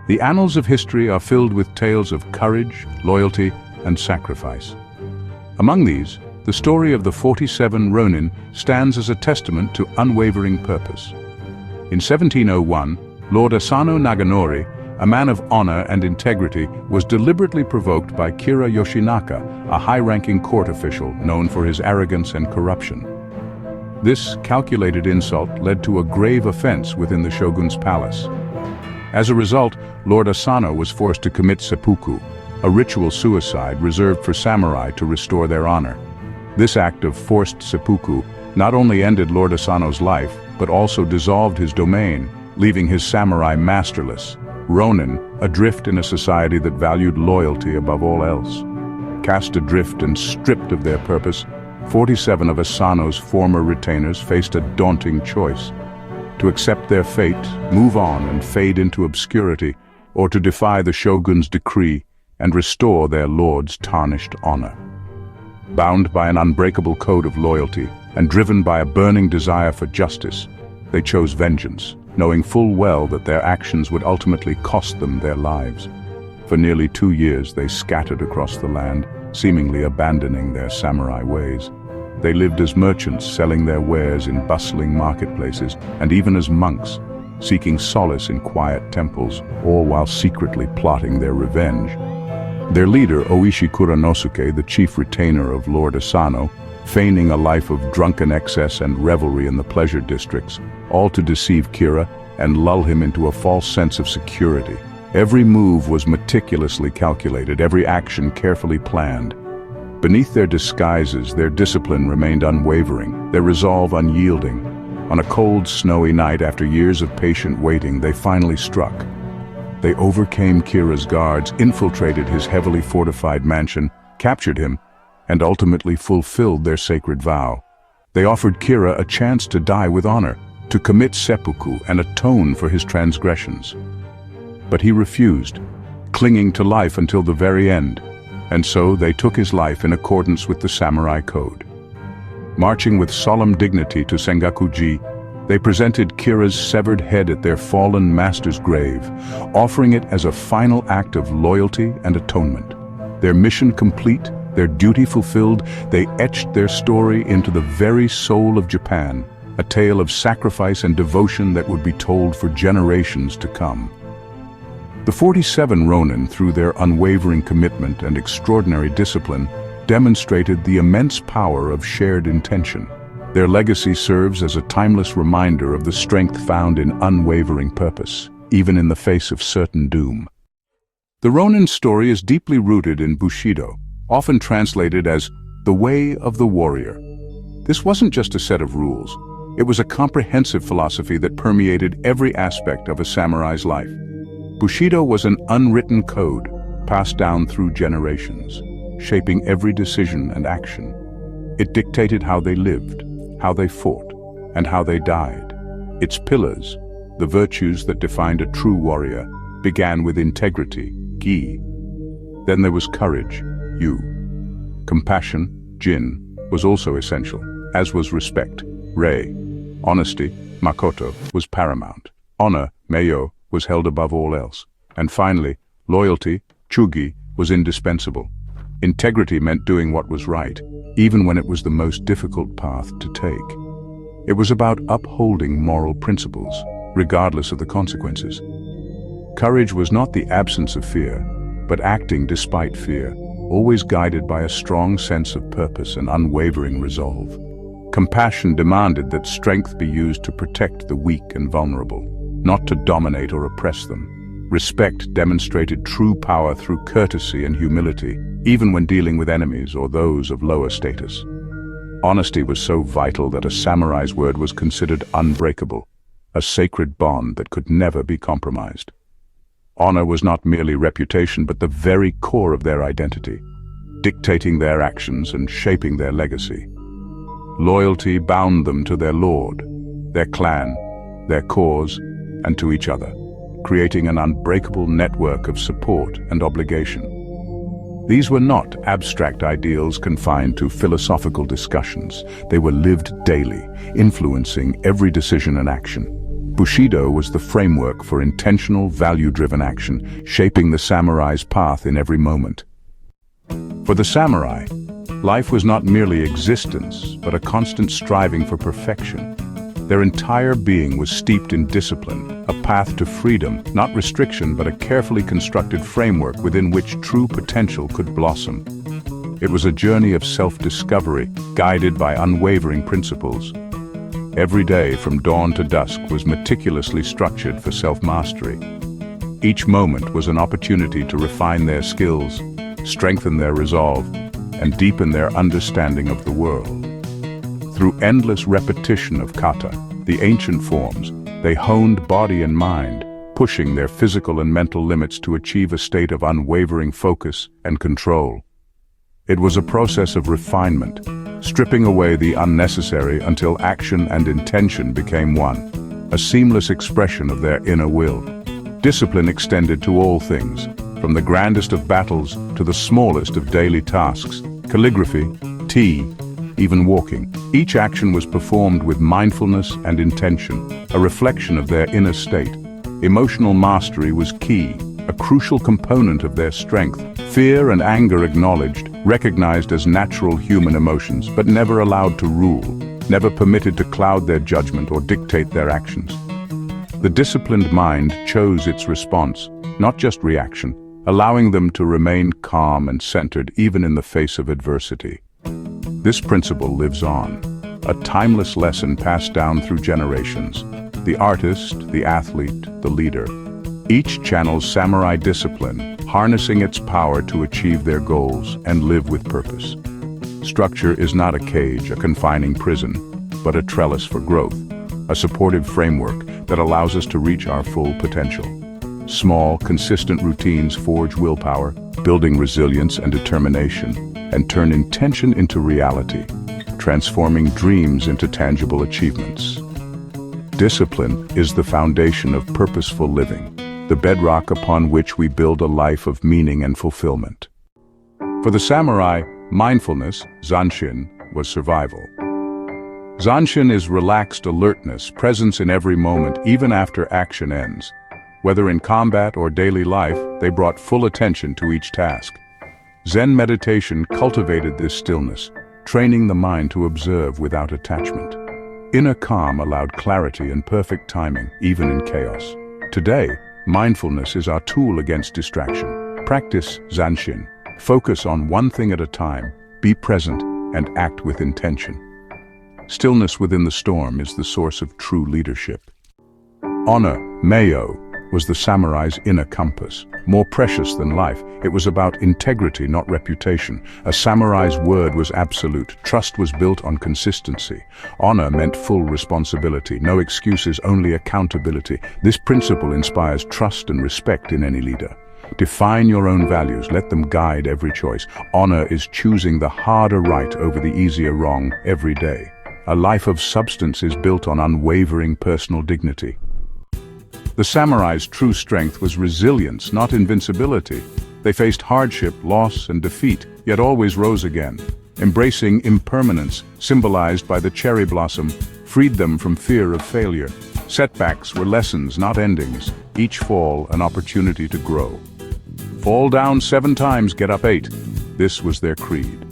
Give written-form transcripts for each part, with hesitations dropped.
The annals of history are filled with tales of courage, loyalty, and sacrifice. Among these, the story of the 47 Ronin stands as a testament to unwavering purpose. In 1701, Lord Asano Naganori, a man of honor and integrity, was deliberately provoked by Kira Yoshinaka, a high-ranking court official known for his arrogance and corruption. This calculated insult led to a grave offense within the shogun's palace. As a result, Lord Asano was forced to commit seppuku, a ritual suicide reserved for samurai to restore their honor. This act of forced seppuku not only ended Lord Asano's life, but also dissolved his domain, leaving his samurai masterless, Ronin, adrift in a society that valued loyalty above all else. Cast adrift and stripped of their purpose, 47 of Asano's former retainers faced a daunting choice: to accept their fate, move on and fade into obscurity, or to defy the shogun's decree and restore their lord's tarnished honor. Bound by an unbreakable code of loyalty and driven by a burning desire for justice, they chose vengeance, knowing full well that their actions would ultimately cost them their lives. For nearly 2 years they scattered across the land, seemingly abandoning their samurai ways. They lived as merchants, selling their wares in bustling marketplaces, and even as monks, seeking solace in quiet temples, all while secretly plotting their revenge. Their leader, Oishi Kuranosuke, the chief retainer of Lord Asano, feigning a life of drunken excess and revelry in the pleasure districts, all to deceive Kira and lull him into a false sense of security. Every move was meticulously calculated, every action carefully planned. Beneath their disguises, their discipline remained unwavering, their resolve unyielding. On a cold, snowy night, after years of patient waiting, they finally struck. They overcame Kira's guards, infiltrated his heavily fortified mansion, captured him, and ultimately fulfilled their sacred vow. They offered Kira a chance to die with honor, to commit seppuku and atone for his transgressions. But he refused, clinging to life until the very end, and so they took his life in accordance with the samurai code. Marching with solemn dignity to Sengakuji, they presented Kira's severed head at their fallen master's grave, offering it as a final act of loyalty and atonement. Their mission complete, their duty fulfilled, they etched their story into the very soul of Japan, a tale of sacrifice and devotion that would be told for generations to come. The 47 Ronin, through their unwavering commitment and extraordinary discipline, demonstrated the immense power of shared intention. Their legacy serves as a timeless reminder of the strength found in unwavering purpose, even in the face of certain doom. The Ronin story is deeply rooted in Bushido, often translated as the way of the warrior. This wasn't just a set of rules. It was a comprehensive philosophy that permeated every aspect of a samurai's life. Bushido was an unwritten code, passed down through generations, shaping every decision and action. It dictated how they lived, how they fought, and how they died. Its pillars, the virtues that defined a true warrior, began with integrity, gi. Then there was courage, yu. Compassion, jin, was also essential, as was respect, rei. Honesty, makoto, was paramount. Honor, meiyo, was held above all else. And finally, loyalty, chugi, was indispensable. Integrity meant doing what was right, even when it was the most difficult path to take. It was about upholding moral principles, regardless of the consequences. Courage was not the absence of fear, but acting despite fear, always guided by a strong sense of purpose and unwavering resolve. Compassion demanded that strength be used to protect the weak and vulnerable, not to dominate or oppress them. Respect demonstrated true power through courtesy and humility, even when dealing with enemies or those of lower status. Honesty was so vital that a samurai's word was considered unbreakable, a sacred bond that could never be compromised. Honor was not merely reputation, but the very core of their identity, dictating their actions and shaping their legacy. Loyalty bound them to their lord, their clan, their cause, and to each other, creating an unbreakable network of support and obligation. These were not abstract ideals confined to philosophical discussions. They were lived daily, influencing every decision and action. Bushido was the framework for intentional, value-driven action, shaping the samurai's path in every moment. For the samurai, life was not merely existence, but a constant striving for perfection. Their entire being was steeped in discipline, a path to freedom, not restriction, but a carefully constructed framework within which true potential could blossom. It was a journey of self-discovery, guided by unwavering principles. Every day from dawn to dusk was meticulously structured for self-mastery. Each moment was an opportunity to refine their skills, strengthen their resolve, and deepen their understanding of the world. Through endless repetition of kata, the ancient forms, they honed body and mind, pushing their physical and mental limits to achieve a state of unwavering focus and control. It was a process of refinement, stripping away the unnecessary until action and intention became one, a seamless expression of their inner will. Discipline extended to all things, from the grandest of battles to the smallest of daily tasks, calligraphy, tea, even walking. Each action was performed with mindfulness and intention, a reflection of their inner state. Emotional mastery was key, a crucial component of their strength. Fear and anger acknowledged, recognized as natural human emotions, but never allowed to rule, never permitted to cloud their judgment or dictate their actions. The disciplined mind chose its response, not just reaction, allowing them to remain calm and centered even in the face of adversity. This principle lives on, a timeless lesson passed down through generations. The artist, the athlete, the leader. Each channels samurai discipline, harnessing its power to achieve their goals and live with purpose. Structure is not a cage, a confining prison, but a trellis for growth, a supportive framework that allows us to reach our full potential. Small, consistent routines forge willpower, building resilience and determination, and turn intention into reality, transforming dreams into tangible achievements. Discipline is the foundation of purposeful living, the bedrock upon which we build a life of meaning and fulfillment. For the samurai, mindfulness, zanshin, was survival. Zanshin is relaxed alertness, presence in every moment, even after action ends. Whether in combat or daily life, they brought full attention to each task. Zen meditation cultivated this stillness, training the mind to observe without attachment. Inner calm allowed clarity and perfect timing, even in chaos. Today, mindfulness is our tool against distraction. Practice zanshin. Focus on one thing at a time, be present, and act with intention. Stillness within the storm is the source of true leadership. Honor, meio, was the samurai's inner compass. More precious than life, it was about integrity, not reputation. A samurai's word was absolute. Trust was built on consistency. Honor meant full responsibility. No excuses, only accountability. This principle inspires trust and respect in any leader. Define your own values, let them guide every choice. Honor is choosing the harder right over the easier wrong every day. A life of substance is built on unwavering personal dignity. The samurai's true strength was resilience, not invincibility. They faced hardship, loss, and defeat, yet always rose again. Embracing impermanence, symbolized by the cherry blossom, freed them from fear of failure. Setbacks were lessons, not endings. Each fall, an opportunity to grow. Fall down 7 times, get up 8. This was their creed.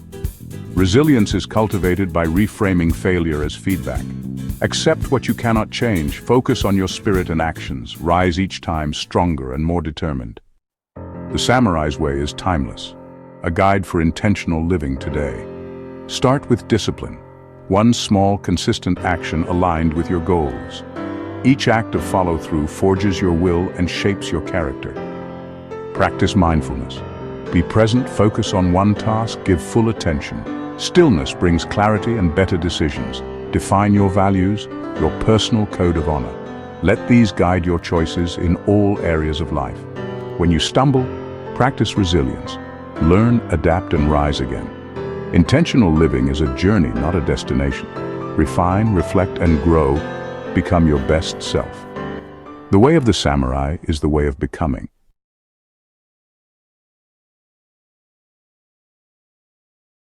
Resilience is cultivated by reframing failure as feedback. Accept what you cannot change, focus on your spirit and actions, rise each time stronger and more determined. The samurai's way is timeless, a guide for intentional living today. Start with discipline, one small, consistent action aligned with your goals. Each act of follow-through forges your will and shapes your character. Practice mindfulness. Be present, focus on one task, give full attention. Stillness brings clarity and better decisions. Define your values, your personal code of honor. Let these guide your choices in all areas of life. When you stumble, practice resilience. Learn, adapt, and rise again. Intentional living is a journey, not a destination. Refine, reflect, and grow. Become your best self. The way of the samurai is the way of becoming.